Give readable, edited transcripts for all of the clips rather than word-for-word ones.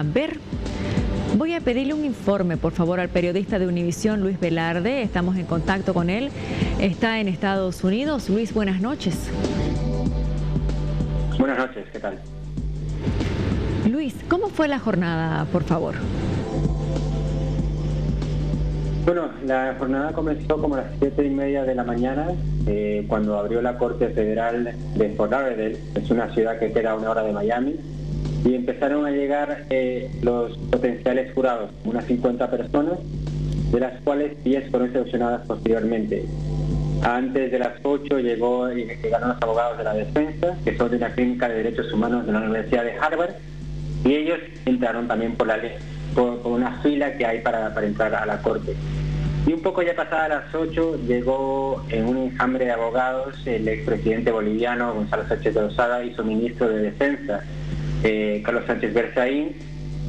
ver. Voy a pedirle un informe, por favor, al periodista de Univisión, Luis Velarde. Estamos en contacto con él. Está en Estados Unidos. Luis, buenas noches. Buenas noches, ¿qué tal? Luis, ¿cómo fue la jornada, por favor? Bueno, la jornada comenzó como a las 7:30 de la mañana, cuando abrió la Corte Federal de Fort Lauderdale. Es una ciudad que queda a 1 hora de Miami. Y empezaron a llegar los potenciales jurados, unas 50 personas, de las cuales 10 fueron seleccionadas posteriormente. Antes de las 8 llegaron los abogados de la defensa, que son de la Clínica de Derechos Humanos de la Universidad de Harvard, y ellos entraron también por una fila que hay para entrar a la corte. Y un poco ya pasadas las 8 llegó en un enjambre de abogados el expresidente boliviano Gonzalo Sánchez de Lozada y su ministro de Defensa, Carlos Sánchez Berzaín,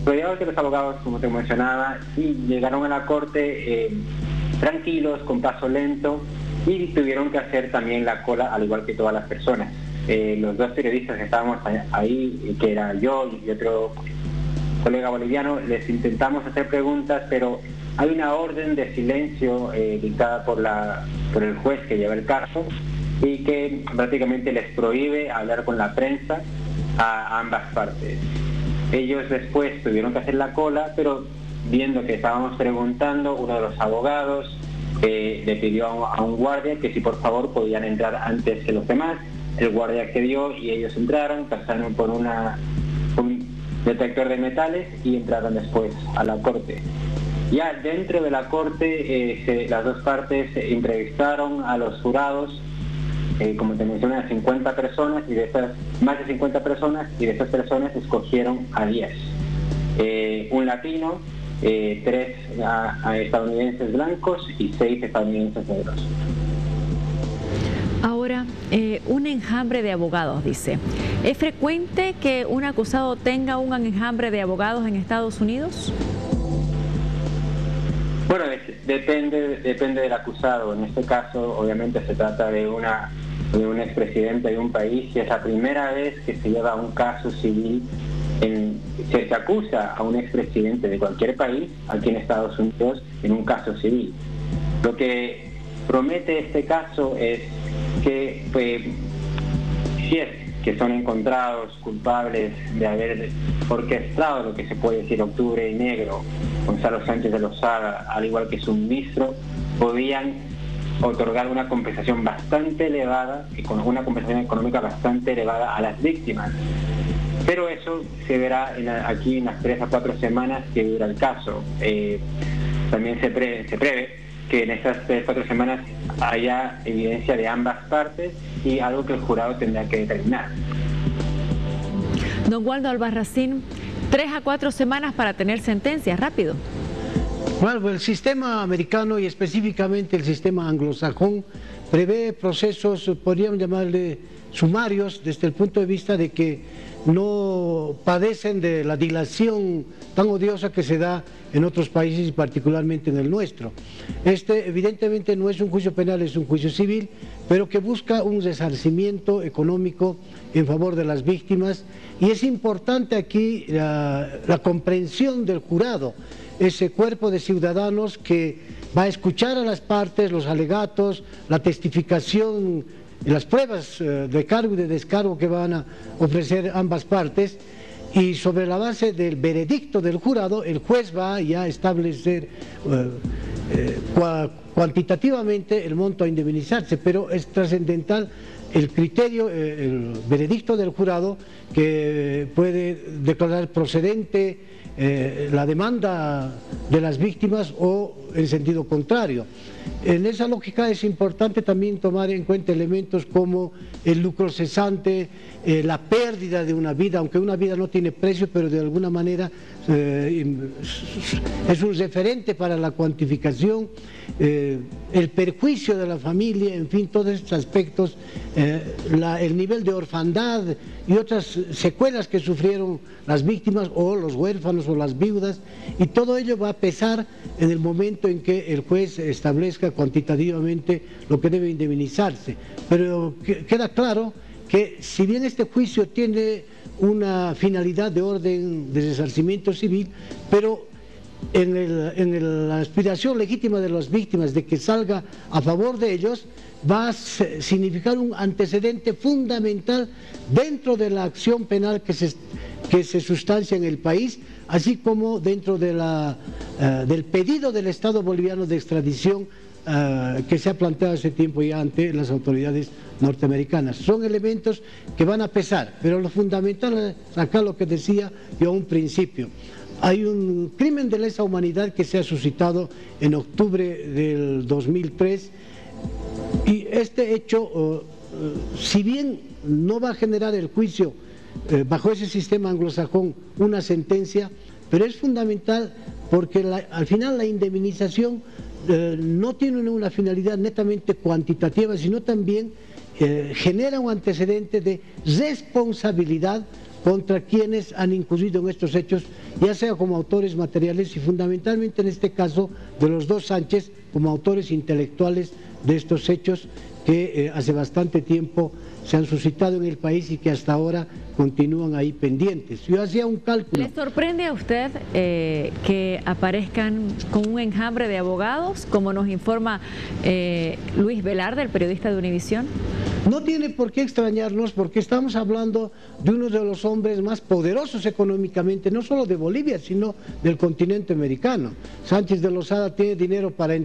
rodeados de los abogados, como te mencionaba, y llegaron a la corte tranquilos, con paso lento, y tuvieron que hacer también la cola, al igual que todas las personas. Los dos periodistas que estábamos ahí, que era yo y otro colega boliviano, les intentamos hacer preguntas, pero hay una orden de silencio dictada por el juez que lleva el caso, y que prácticamente les prohíbe hablar con la prensa a ambas partes. Ellos después tuvieron que hacer la cola, pero viendo que estábamos preguntando, uno de los abogados le pidió a un guardia que si por favor podían entrar antes que los demás. El guardia accedió y ellos entraron, pasaron por un detector de metales y entraron después a la corte. Ya dentro de la corte, las dos partes entrevistaron a los jurados, como te mencioné, a 50 personas, y de estas, más de 50 personas, y de estas personas escogieron a 10. Un latino, 3 estadounidenses blancos y 6 estadounidenses negros. Ahora, un enjambre de abogados, dice. ¿Es frecuente que un acusado tenga un enjambre de abogados en Estados Unidos? Bueno, depende del acusado. En este caso, obviamente, se trata de un expresidente de un país, y es la primera vez que se lleva un caso civil, se acusa a un expresidente de cualquier país aquí en Estados Unidos en un caso civil. Lo que promete este caso es que, si es que son encontrados culpables de haber orquestado lo que se puede decir Octubre Negro, Gonzalo Sánchez de Lozada, al igual que su ministro, podían otorgar una compensación bastante elevada, y con una compensación económica bastante elevada a las víctimas. Pero eso se verá aquí en las 3 a 4 semanas que dura el caso. También se prevé que en estas 3 a 4 semanas haya evidencia de ambas partes, y algo que el jurado tendrá que determinar. Don Waldo Albarracín, 3 a 4 semanas para tener sentencias, rápido. Bueno, el sistema americano y específicamente el sistema anglosajón prevé procesos, podríamos llamarle sumarios, desde el punto de vista de que no padecen de la dilación tan odiosa que se da en otros países y particularmente en el nuestro. Este evidentemente no es un juicio penal, es un juicio civil, pero que busca un resarcimiento económico en favor de las víctimas, y es importante aquí la comprensión del jurado, ese cuerpo de ciudadanos que va a escuchar a las partes, los alegatos, la testificación, las pruebas de cargo y de descargo que van a ofrecer ambas partes, y sobre la base del veredicto del jurado, el juez va ya a establecer cuantitativamente el monto a indemnizarse, pero es trascendental el criterio, el veredicto del jurado, que puede declarar procedente la demanda de las víctimas o en sentido contrario. En esa lógica es importante también tomar en cuenta elementos como el lucro cesante, la pérdida de una vida, aunque una vida no tiene precio, pero de alguna manera es un referente para la cuantificación, el perjuicio de la familia, en fin, todos estos aspectos, el nivel de orfandad y otras secuelas que sufrieron las víctimas o los huérfanos o las viudas, y todo ello va a pesar en el momento en que el juez establezca cuantitativamente lo que debe indemnizarse. Pero queda claro que si bien este juicio tiene una finalidad de orden de resarcimiento civil, pero en la aspiración legítima de las víctimas de que salga a favor de ellos, va a significar un antecedente fundamental dentro de la acción penal que se sustancia en el país, así como dentro de del pedido del Estado boliviano de extradición que se ha planteado hace tiempo ya ante las autoridades norteamericanas. Son elementos que van a pesar, pero lo fundamental es acá lo que decía yo a un principio. Hay un crimen de lesa humanidad que se ha suscitado en octubre del 2003 y este hecho, si bien no va a generar el juicio bajo ese sistema anglosajón una sentencia, pero es fundamental porque al final la indemnización no tiene una finalidad netamente cuantitativa, sino también genera un antecedente de responsabilidad contra quienes han incurrido en estos hechos, ya sea como autores materiales y fundamentalmente en este caso de los dos Sánchez como autores intelectuales de estos hechos que hace bastante tiempo se han suscitado en el país y que hasta ahora continúan ahí pendientes. Yo hacía un cálculo. ¿Le sorprende a usted que aparezcan con un enjambre de abogados, como nos informa Luis Velarde, el periodista de Univisión? No tiene por qué extrañarnos porque estamos hablando de uno de los hombres más poderosos económicamente, no solo de Bolivia, sino del continente americano. Sánchez de Lozada tiene dinero para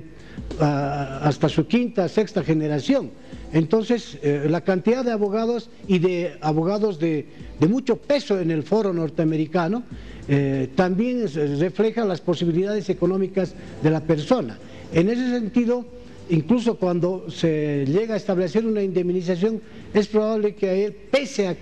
hasta su quinta, sexta generación. Entonces, la cantidad de abogados y de abogados de mucho peso en el foro norteamericano también refleja las posibilidades económicas de la persona. En ese sentido, incluso cuando se llega a establecer una indemnización, es probable que a él, pese a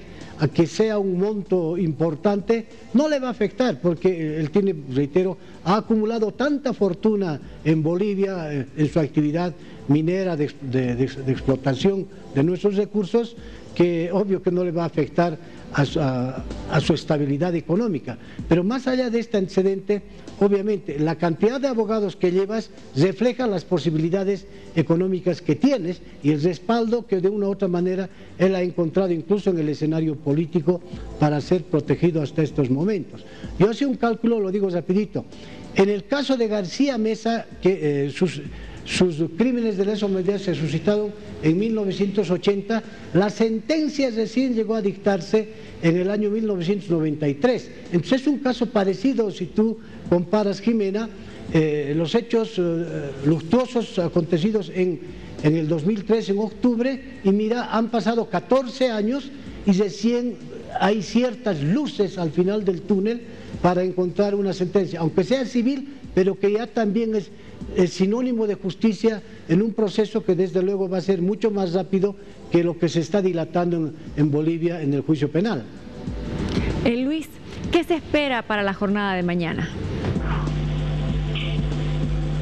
que sea un monto importante, no le va a afectar, porque él tiene, reitero, ha acumulado tanta fortuna en Bolivia, en su actividad minera de explotación de nuestros recursos, que obvio que no le va a afectar a su estabilidad económica. Pero más allá de este antecedente, obviamente la cantidad de abogados que llevas refleja las posibilidades económicas que tienes y el respaldo que de una u otra manera él ha encontrado incluso en el escenario político para ser protegido hasta estos momentos. Yo hacía un cálculo, lo digo rapidito, en el caso de García Mesa, que sus crímenes de lesa humanidad se suscitaron en 1980, la sentencia recién llegó a dictarse en el año 1993. Entonces es un caso parecido si tú comparas, Jimena, los hechos luctuosos acontecidos en el 2003, en octubre, y mira, han pasado 14 años y recién hay ciertas luces al final del túnel para encontrar una sentencia, aunque sea civil, pero que ya también es sinónimo de justicia en un proceso que desde luego va a ser mucho más rápido que lo que se está dilatando en Bolivia en el juicio penal. Luis, ¿qué se espera para la jornada de mañana?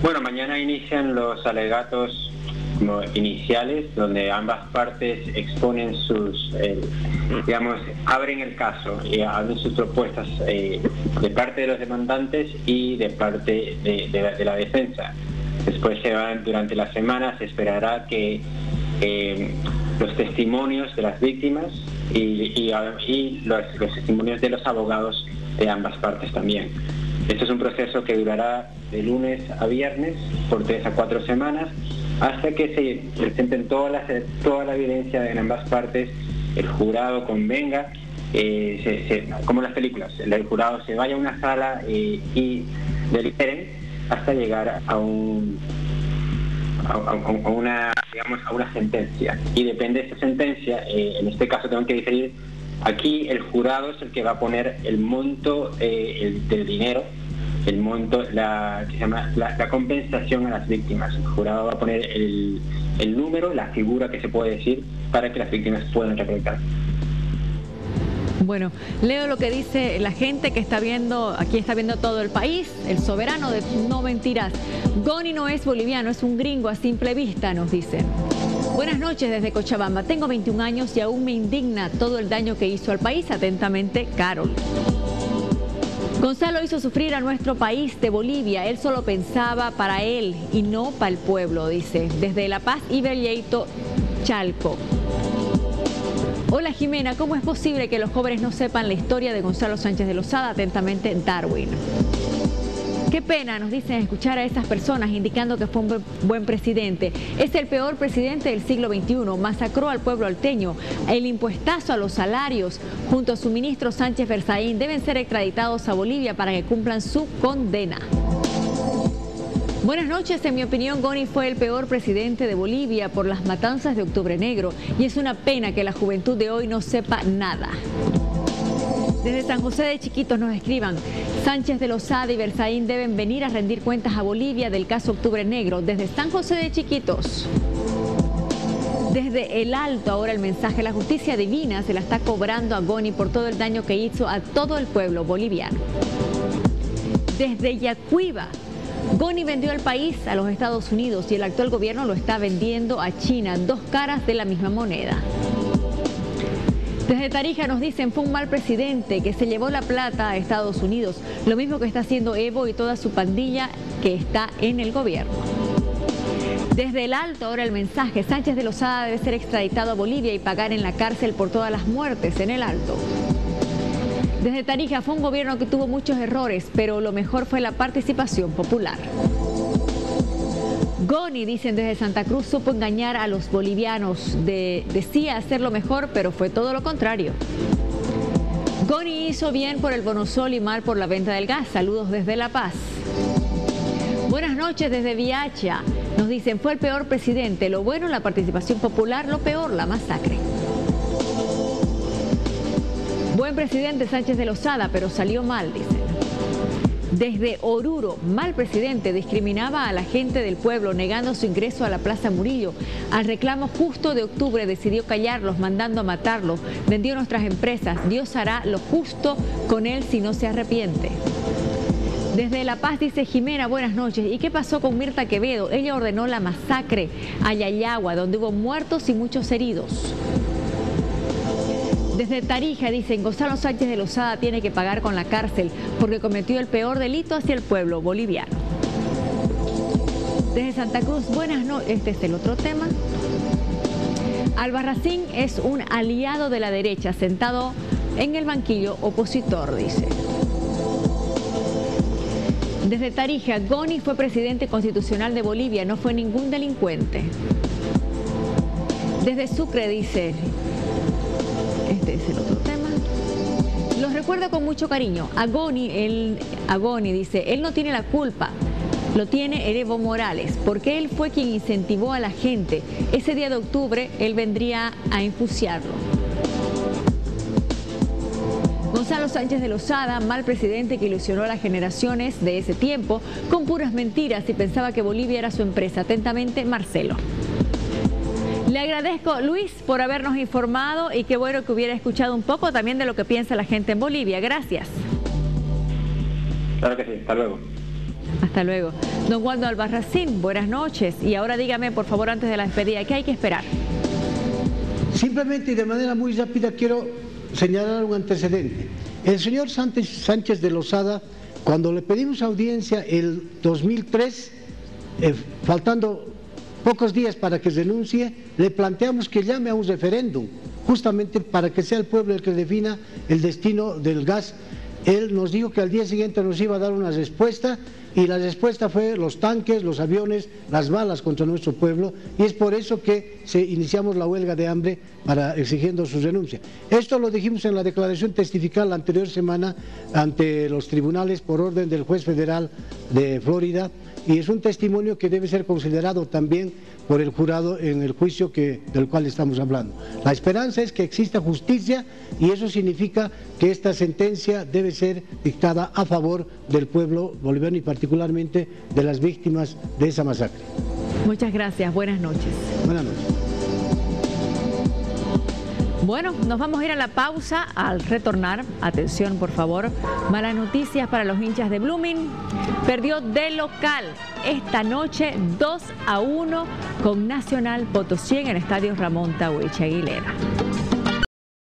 Bueno, mañana inician los alegatos iniciales, donde ambas partes exponen sus, abren el caso y abren sus propuestas de parte de los demandantes y de parte de la defensa. Después durante la semana se esperará que los testimonios de las víctimas y los testimonios de los abogados de ambas partes también. Esto es un proceso que durará de lunes a viernes por 3 a 4 semanas, hasta que se presenten toda la evidencia en ambas partes, el jurado convenga, como en las películas, el jurado se vaya a una sala y deliberen hasta llegar a una sentencia. Y depende de esa sentencia, en este caso tengo que diferir, aquí el jurado es el que va a poner el monto del dinero, el monto, la compensación a las víctimas. El jurado va a poner el número, la figura que se puede decir para que las víctimas puedan recolectar. Bueno, leo lo que dice la gente que está viendo, aquí está viendo todo el país, el soberano de No Mentiras. Goni no es boliviano, es un gringo a simple vista, nos dicen. Buenas noches desde Cochabamba, tengo 21 años y aún me indigna todo el daño que hizo al país. Atentamente, Carol. Gonzalo hizo sufrir a nuestro país de Bolivia, él solo pensaba para él y no para el pueblo, dice. Desde La Paz, Iber Yeito, Chalco. Hola Jimena, ¿cómo es posible que los jóvenes no sepan la historia de Gonzalo Sánchez de Lozada? Atentamente, Darwin. Qué pena, nos dicen, escuchar a estas personas indicando que fue un buen presidente. Es el peor presidente del siglo XXI. Masacró al pueblo alteño. El impuestazo a los salarios junto a su ministro Sánchez Berzaín deben ser extraditados a Bolivia para que cumplan su condena. Buenas noches. En mi opinión, Goni fue el peor presidente de Bolivia por las matanzas de Octubre Negro. Y es una pena que la juventud de hoy no sepa nada. Desde San José de Chiquitos nos escriban: Sánchez de Lozada y Berzaín deben venir a rendir cuentas a Bolivia del caso Octubre Negro. Desde San José de Chiquitos. Desde El Alto, ahora el mensaje: la justicia divina se la está cobrando a Goni por todo el daño que hizo a todo el pueblo boliviano. Desde Yacuiba, Goni vendió el país a los Estados Unidos y el actual gobierno lo está vendiendo a China, dos caras de la misma moneda. Desde Tarija nos dicen: fue un mal presidente que se llevó la plata a Estados Unidos, lo mismo que está haciendo Evo y toda su pandilla que está en el gobierno. Desde El Alto, ahora el mensaje: Sánchez de Lozada debe ser extraditado a Bolivia y pagar en la cárcel por todas las muertes en El Alto. Desde Tarija, fue un gobierno que tuvo muchos errores, pero lo mejor fue la participación popular. Goni, dicen desde Santa Cruz, supo engañar a los bolivianos. Decía hacerlo mejor, pero fue todo lo contrario. Goni hizo bien por el bonosol y mal por la venta del gas. Saludos desde La Paz. Buenas noches desde Viacha. Nos dicen: fue el peor presidente. Lo bueno, la participación popular. Lo peor, la masacre. Buen presidente Sánchez de Lozada, pero salió mal, dicen. Desde Oruro, mal presidente, discriminaba a la gente del pueblo, negando su ingreso a la Plaza Murillo. Al reclamo justo de octubre decidió callarlos, mandando a matarlos. Vendió nuestras empresas. Dios hará lo justo con él si no se arrepiente. Desde La Paz dice Jimena: buenas noches. ¿Y qué pasó con Mirta Quevedo? Ella ordenó la masacre a Yayagua, donde hubo muertos y muchos heridos. Desde Tarija dicen: Gonzalo Sánchez de Lozada tiene que pagar con la cárcel porque cometió el peor delito hacia el pueblo boliviano. Desde Santa Cruz, buenas noches. Este es el otro tema. Albarracín es un aliado de la derecha, sentado en el banquillo opositor, dice. Desde Tarija, Goni fue presidente constitucional de Bolivia, no fue ningún delincuente. Desde Sucre dice: este es el otro tema. Los recuerdo con mucho cariño. A Goni dice: él no tiene la culpa, lo tiene Evo Morales, porque él fue quien incentivó a la gente. Ese día de octubre él vendría a enjuiciarlo. Gonzalo Sánchez de Lozada, mal presidente que ilusionó a las generaciones de ese tiempo con puras mentiras y pensaba que Bolivia era su empresa. Atentamente, Marcelo. Le agradezco, Luis, por habernos informado y qué bueno que hubiera escuchado un poco también de lo que piensa la gente en Bolivia. Gracias. Claro que sí, hasta luego. Hasta luego. Don Waldo Albarracín, buenas noches. Y ahora dígame, por favor, antes de la despedida, ¿qué hay que esperar? Simplemente y de manera muy rápida quiero señalar un antecedente. El señor Sánchez de Lozada, cuando le pedimos audiencia el 2003, faltando pocos días para que renuncie, le planteamos que llame a un referéndum, justamente para que sea el pueblo el que defina el destino del gas. Él nos dijo que al día siguiente nos iba a dar una respuesta y la respuesta fue los tanques, los aviones, las balas contra nuestro pueblo, y es por eso que iniciamos la huelga de hambre para exigiendo su renuncia. Esto lo dijimos en la declaración testifical la anterior semana ante los tribunales por orden del juez federal de Florida, y es un testimonio que debe ser considerado también por el jurado en el juicio del cual estamos hablando. La esperanza es que exista justicia y eso significa que esta sentencia debe ser dictada a favor del pueblo boliviano y particularmente de las víctimas de esa masacre. Muchas gracias, buenas noches. Buenas noches. Bueno, nos vamos a ir a la pausa. Al retornar, atención por favor, malas noticias para los hinchas de Blooming. Perdió de local esta noche 2-1 con Nacional Potosí en el estadio Ramón Tahuichi Aguilera.